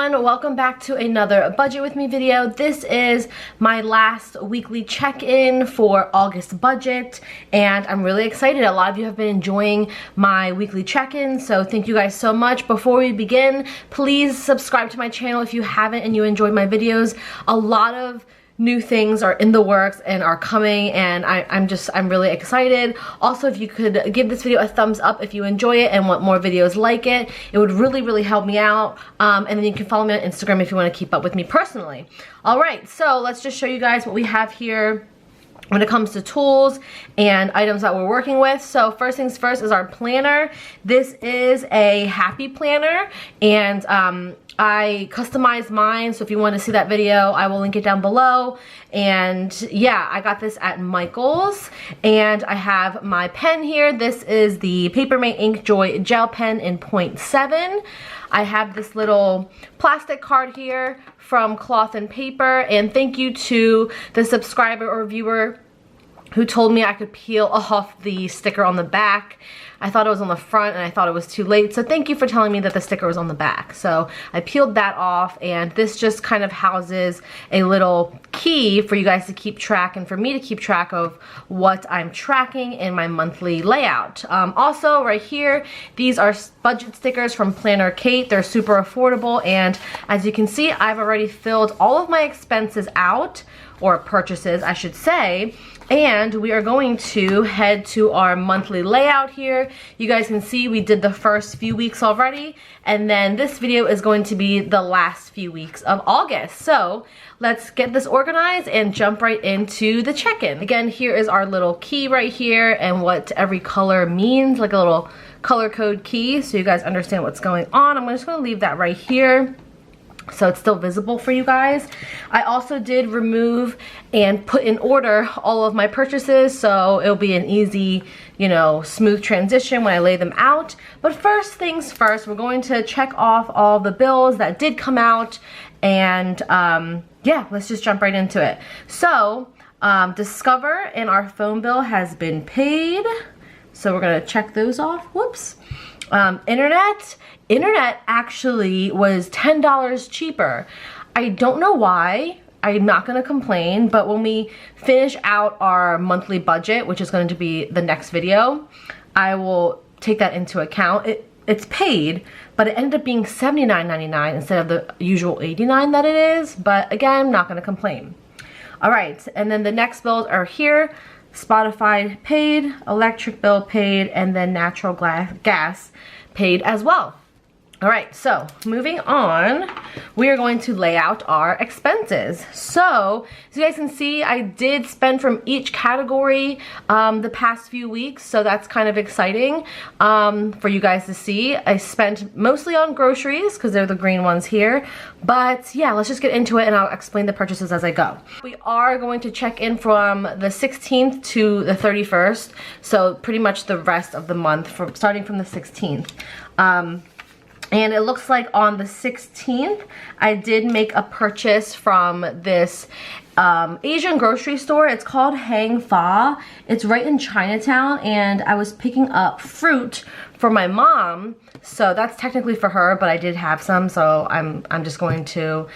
everyone, welcome back to another Budget With Me video. This is my last weekly check-in for August budget, and I'm really excited. A lot of you have been enjoying my weekly check-in, so thank you guys so much. Before we begin, please subscribe to my channel if you haven't and you enjoyed my videos. A lot of new things are in the works and are coming, and I'm really excited. Also, if you could give this video a thumbs up if you enjoy it and want more videos like it, it would really help me out. And then you can follow me on Instagram if you want to keep up with me personally. Alright, so let's just show you guys what we have here when it comes to tools and items that we're working with. So first things first is our planner. This is a happy planner, and I customized mine, so if you want to see that video, I will link it down below. And yeah, I got this at Michael's, and I have my pen here. This is the Papermate Ink Joy Gel Pen in 0.7. I have this little plastic card here from Cloth and Paper, and thank you to the subscriber or viewer who told me I could peel off the sticker on the back. I thought it was on the front and I thought it was too late, so thank you for telling me that the sticker was on the back. So I peeled that off, and this just kind of houses a little key for you guys to keep track and for me to keep track of what I'm tracking in my monthly layout. Also right here, these are budget stickers from Planner Kate. They're super affordable, and as you can see, I've already filled all of my expenses out, or purchases I should say, and we are going to head to our monthly layout here. You guys can see we did the first few weeks already, and then this video is going to be the last few weeks of August. So let's get this organized and jump right into the check-in. Again, here is our little key right here and what every color means, like a little color code key, so you guys understand what's going on. I'm just gonna leave that right here so it's still visible for you guys. I also did remove and put in order all of my purchases, so it'll be an easy, you know, smooth transition when I lay them out. But first things first, we're going to check off all the bills that did come out, and yeah, let's just jump right into it. So Discover and our phone bill has been paid, so we're gonna check those off. Whoops. Internet actually was $10 cheaper. I don't know why. I'm not gonna complain, but when we finish out our monthly budget, which is going to be the next video, I will take that into account. It's paid, but it ended up being $79.99 instead of the usual $89 that it is, but again, not gonna complain. All right, and then the next bills are here. Spotify paid, electric bill paid, and then natural gas paid as well. All right, so moving on, we are going to lay out our expenses. So as you guys can see, I did spend from each category the past few weeks, so that's kind of exciting for you guys to see. I spent mostly on groceries because they're the green ones here, but yeah, let's just get into it and I'll explain the purchases as I go. We are going to check in from the 16th to the 31st, so pretty much the rest of the month, starting from the 16th. And it looks like on the 16th, I did make a purchase from this Asian grocery store. It's called Hang Fa. It's right in Chinatown, and I was picking up fruit for my mom. So that's technically for her, but I did have some, so I'm just going to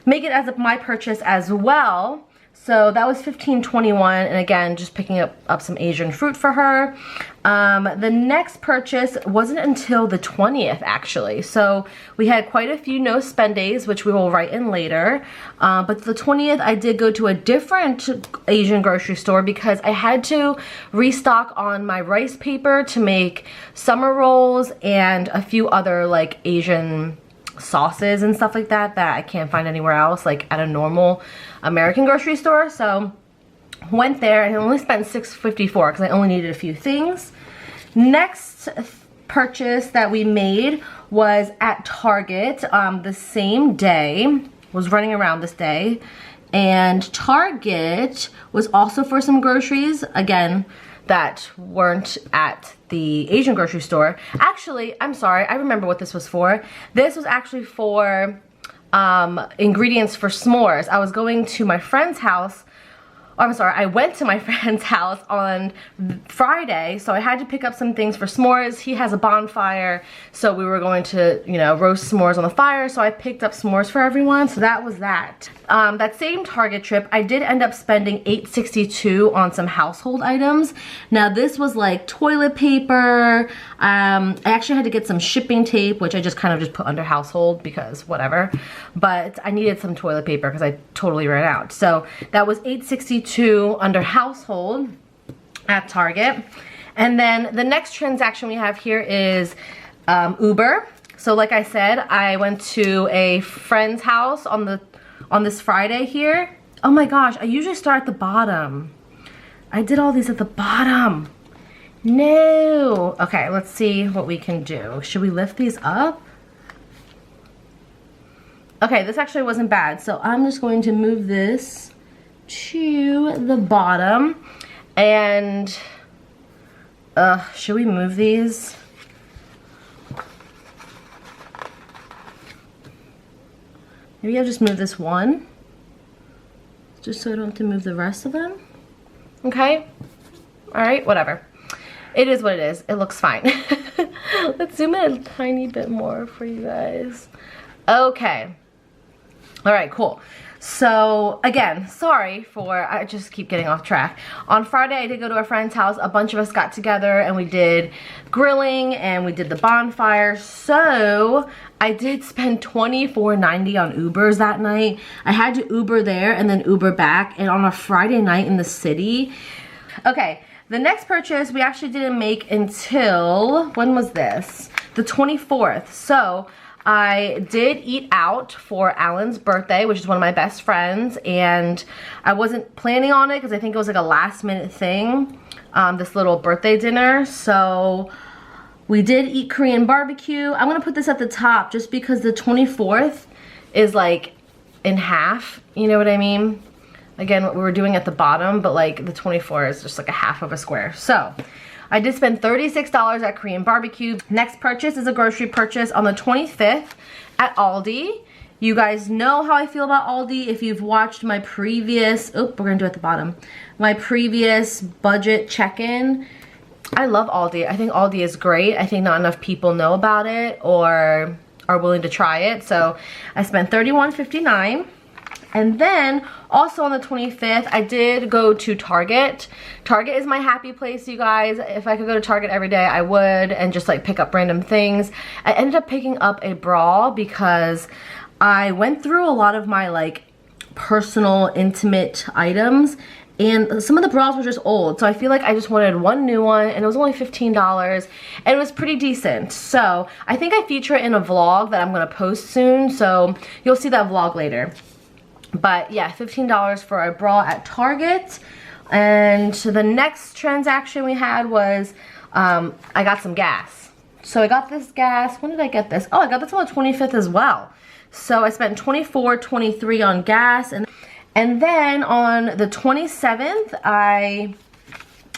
make it as my purchase as well. So that was $15.21, and again, just picking up some Asian fruit for her. The next purchase wasn't until the 20th, actually. So we had quite a few no spend days, which we will write in later. But the 20th, I did go to a different Asian grocery store because I had to restock on my rice paper to make summer rolls and a few other like Asian sauces and stuff like that I can't find anywhere else, like at a normal American grocery store. So went there and I only spent $6.54 because I only needed a few things. Next purchase that we made was at Target the same day, was running around this day, and Target was also for some groceries, again, that weren't at the Asian grocery store. Actually, I'm sorry, I remember what this was for. This was actually for ingredients for s'mores. I was going to my friend's house I'm sorry, I went to my friend's house on Friday, so I had to pick up some things for s'mores. He has a bonfire, so we were going to, you know, roast s'mores on the fire, so I picked up s'mores for everyone, so that was that. That same Target trip, I did end up spending $8.62 on some household items. Now this was like toilet paper, I actually had to get some shipping tape, which I just kind of just put under household because whatever, but I needed some toilet paper because I totally ran out. So that was $8.62 under household at Target. And then the next transaction we have here is Uber. So like I said, I went to a friend's house on this Friday here. Oh my gosh, I usually start at the bottom. I did all these at the bottom. No. Okay, let's see what we can do. Should we lift these up? Okay, this actually wasn't bad. So I'm just going to move this to the bottom. And should we move these? Maybe I'll just move this one, just so I don't have to move the rest of them. Okay, all right, whatever. It is what it is. It looks fine. Let's zoom in a tiny bit more for you guys. Okay, all right, cool. So again, sorry for, I just keep getting off track. On Friday, I did go to a friend's house. A bunch of us got together and we did grilling and we did the bonfire. So I did spend $24.90 on Ubers that night. I had to Uber there and then Uber back, and on a Friday night in the city. Okay, the next purchase we actually didn't make until, when was this? The 24th. So I did eat out for Alan's birthday, which is one of my best friends, and I wasn't planning on it because I think it was like a last minute thing, this little birthday dinner. So we did eat Korean barbecue. I'm gonna put this at the top just because the 24th is like in half, you know what I mean? Again, what we were doing at the bottom, but like the 24th is just like a half of a square. So I did spend $36 at Korean barbecue. Next purchase is a grocery purchase on the 25th at Aldi. You guys know how I feel about Aldi. If you've watched my previous, oh, we're gonna do it at the bottom, my previous budget check-in, I love Aldi. I think Aldi is great. I think not enough people know about it or are willing to try it. So I spent $31.59. And then also on the 25th, I did go to Target. Target is my happy place, you guys. If I could go to Target every day, I would, and just like pick up random things. I ended up picking up a bra because I went through a lot of my like personal intimate items, and some of the bras were just old. So I feel like I just wanted one new one, and it was only $15 and it was pretty decent. So I think I feature it in a vlog that I'm gonna post soon. So you'll see that vlog later. But yeah, $15 for a bra at Target. And so the next transaction we had was, I got some gas. So I got this gas, when did I get this? Oh, I got this on the 25th as well. So I spent $24.23 on gas. And then on the 27th, I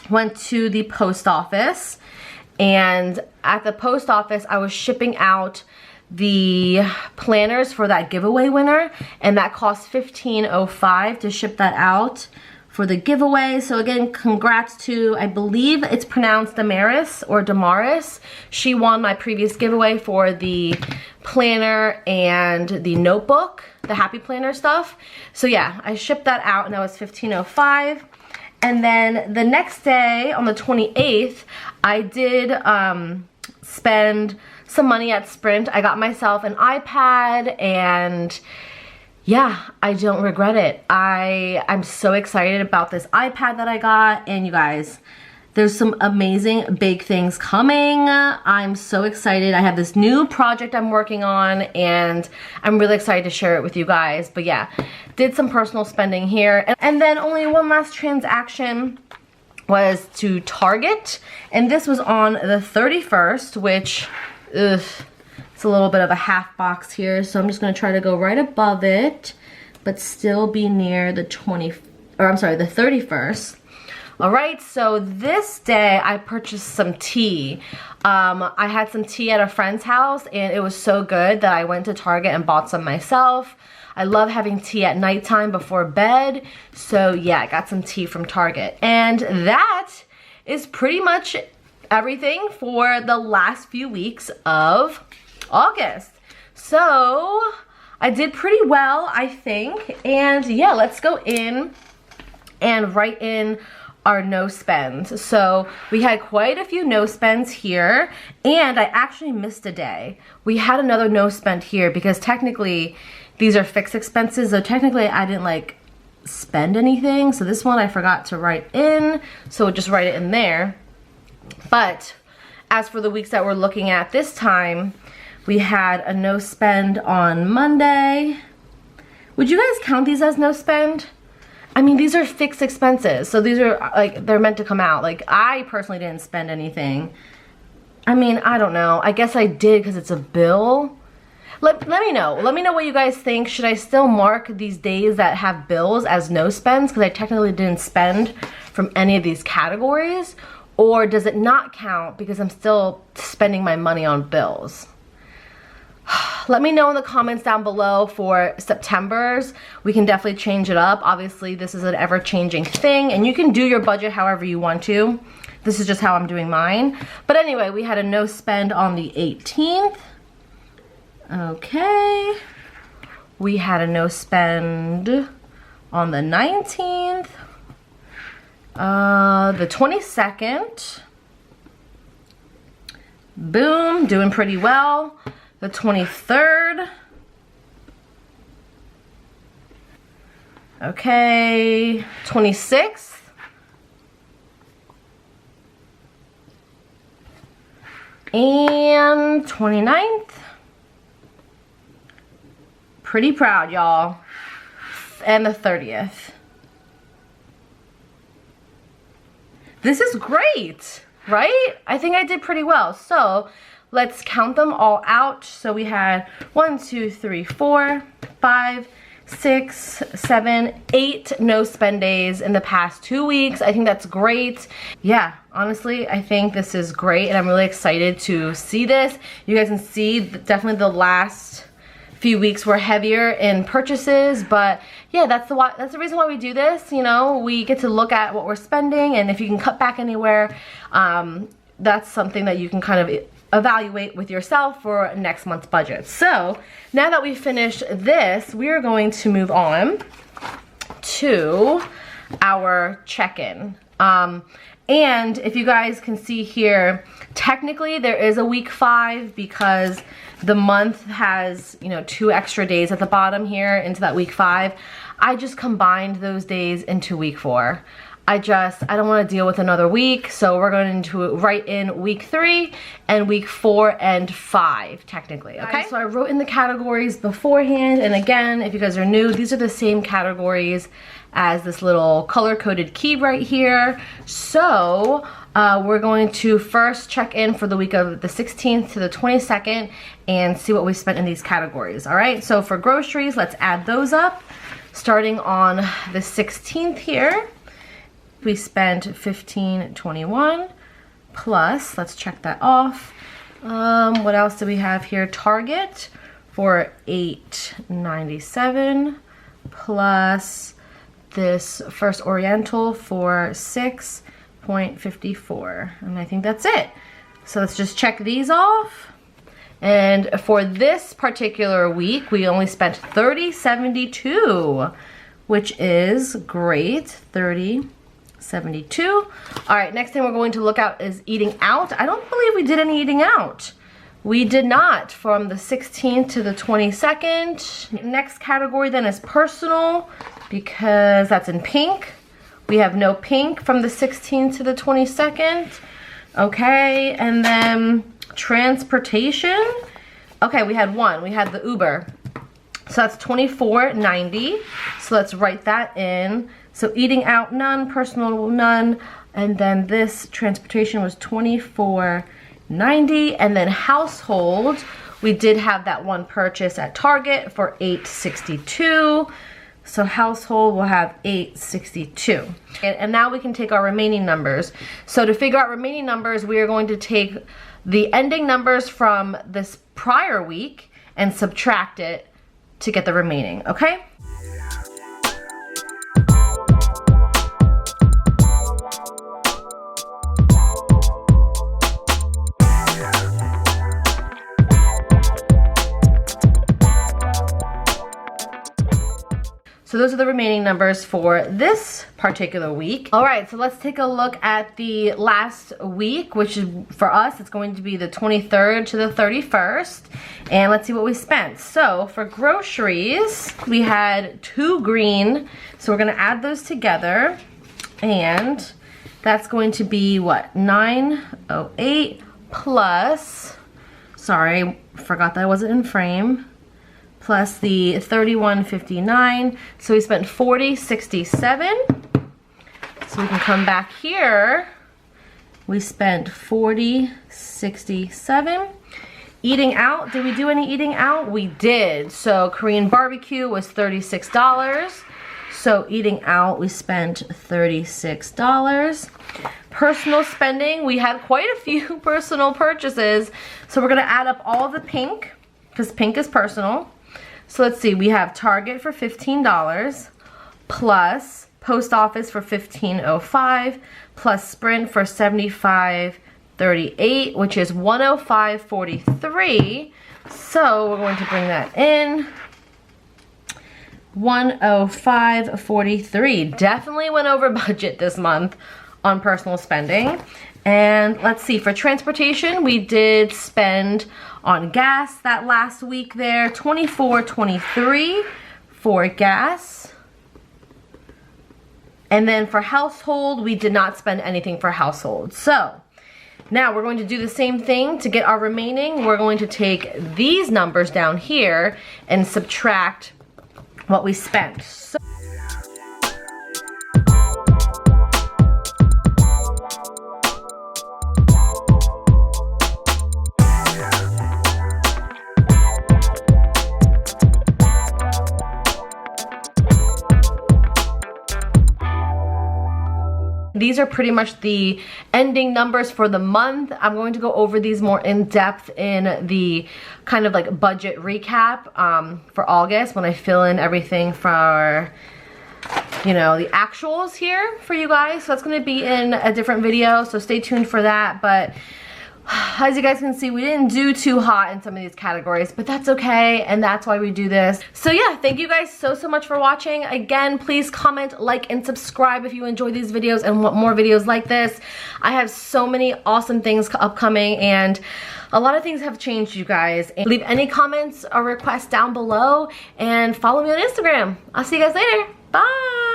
went to the post office. And at the post office, I was shipping out the planners for that giveaway winner, and that cost $15.05 to ship that out for the giveaway. So again, congrats to, I believe it's pronounced Damaris or Damaris. She won my previous giveaway for the planner and the notebook, the happy planner stuff. So yeah, I shipped that out and that was $15.05. And then the next day on the 28th, I did spend some money at Sprint. I got myself an iPad, and yeah, I don't regret it. I'm so excited about this iPad that I got, and you guys, there's some amazing big things coming. I'm so excited. I have this new project I'm working on, and I'm really excited to share it with you guys. But yeah, did some personal spending here. And then only one last transaction was to Target, and this was on the 31st, which, ugh, it's a little bit of a half box here, so I'm just gonna try to go right above it, but still be near the the 31st. All right, so this day I purchased some tea. I had some tea at a friend's house, and it was so good that I went to Target and bought some myself. I love having tea at nighttime before bed. So yeah, I got some tea from Target. And that is pretty much everything for the last few weeks of August. So I did pretty well, I think. And yeah, let's go in and write in our no spends. So we had quite a few no spends here, and I actually missed a day. We had another no spend here because technically these are fixed expenses, so technically I didn't like spend anything. So this one I forgot to write in, so we'll just write it in there. But as for the weeks that we're looking at this time, we had a no spend on Monday. Would you guys count these as no spend? I mean, these are fixed expenses, so these are like, they're meant to come out. Like, I personally didn't spend anything. I mean, I don't know. I guess I did because it's a bill. Let me know. Let me know what you guys think. Should I still mark these days that have bills as no spends because I technically didn't spend from any of these categories? Or does it not count because I'm still spending my money on bills? Let me know in the comments down below for September's. We can definitely change it up. Obviously, this is an ever-changing thing, and you can do your budget however you want to. This is just how I'm doing mine. But anyway, we had a no spend on the 18th. Okay. We had a no spend on the 19th. The 22nd. Boom, doing pretty well. The 23rd. Okay, 26th. And 29th. Pretty proud, y'all. And the 30th. This is great, right? I think I did pretty well. So let's count them all out. So we had 1, 2, 3, 4, 5, 6, 7, 8 no spend days in the past 2 weeks. I think that's great. Yeah, honestly, I think this is great, and I'm really excited to see this. You guys can see definitely the last few weeks were heavier in purchases, but yeah, that's the reason why we do this. You know, we get to look at what we're spending, and if you can cut back anywhere, that's something that you can kind of evaluate with yourself for next month's budget. So now that we've finished this, we are going to move on to our check-in. And if you guys can see here, technically there is a week 5 because the month has, you know, 2 extra days at the bottom here into that week 5. I just combined those days into week 4. I don't want to deal with another week, so we're going to write in week 3 and week 4 and 5 technically, okay? So I wrote in the categories beforehand, and again, if you guys are new, these are the same categories as this little color-coded key right here. So we're going to first check in for the week of the 16th to the 22nd and see what we spent in these categories, all right? So for groceries, let's add those up. Starting on the 16th here, we spent $15.21 plus, let's check that off. What else do we have here? Target for $8.97 plus this First Oriental for $6.54, and I think that's it. So let's just check these off. And for this particular week, we only spent $30.72, which is great. $30.72. All right, next thing we're going to look at is eating out. I don't believe we did any eating out. We did not from the 16th to the 22nd. Next category then is personal, because that's in pink. We have no pink from the 16th to the 22nd. Okay, and then transportation. Okay, we had one. We had the Uber. So that's $24.90. So let's write that in. So eating out, none. Personal, none. And then this transportation was $24.90. And then household, we did have that one purchase at Target for $8.62. So household will have $8.62. And now we can take our remaining numbers. So to figure out remaining numbers, we are going to take the ending numbers from this prior week and subtract it to get the remaining, okay? So those are the remaining numbers for this particular week. All right, so let's take a look at the last week, which is for us, it's going to be the 23rd to the 31st. And let's see what we spent. So for groceries, we had 2 green. So we're gonna add those together. And that's going to be what, 908 plus, sorry, forgot that I wasn't in frame, plus the 31.59, so we spent 40.67. So we can come back here. We spent 40.67. Eating out, did we do any eating out? We did. So Korean barbecue was $36. So eating out, we spent $36. Personal spending, we had quite a few personal purchases. So we're gonna add up all of the pink, because pink is personal. So let's see, we have Target for $15, plus Post Office for $15.05, plus Sprint for $75.38, which is $105.43. So we're going to bring that in. $105.43. Definitely went over budget this month on personal spending. And let's see, for transportation, we did spend on gas that last week there, $24.23 for gas. And then for household, we did not spend anything for household. So now we're going to do the same thing to get our remaining. We're going to take these numbers down here and subtract what we spent. So these are pretty much the ending numbers for the month. I'm going to go over these more in depth in the kind of like budget recap for August when I fill in everything for, you know, the actuals here for you guys. So that's going to be in a different video, so stay tuned for that. But as you guys can see, we didn't do too hot in some of these categories, but that's okay, and that's why we do this. So yeah, thank you guys so much for watching. Again, please comment, like, and subscribe if you enjoy these videos and want more videos like this. I have so many awesome things upcoming, and a lot of things have changed, you guys. And leave any comments or requests down below, and follow me on Instagram. I'll see you guys later. Bye!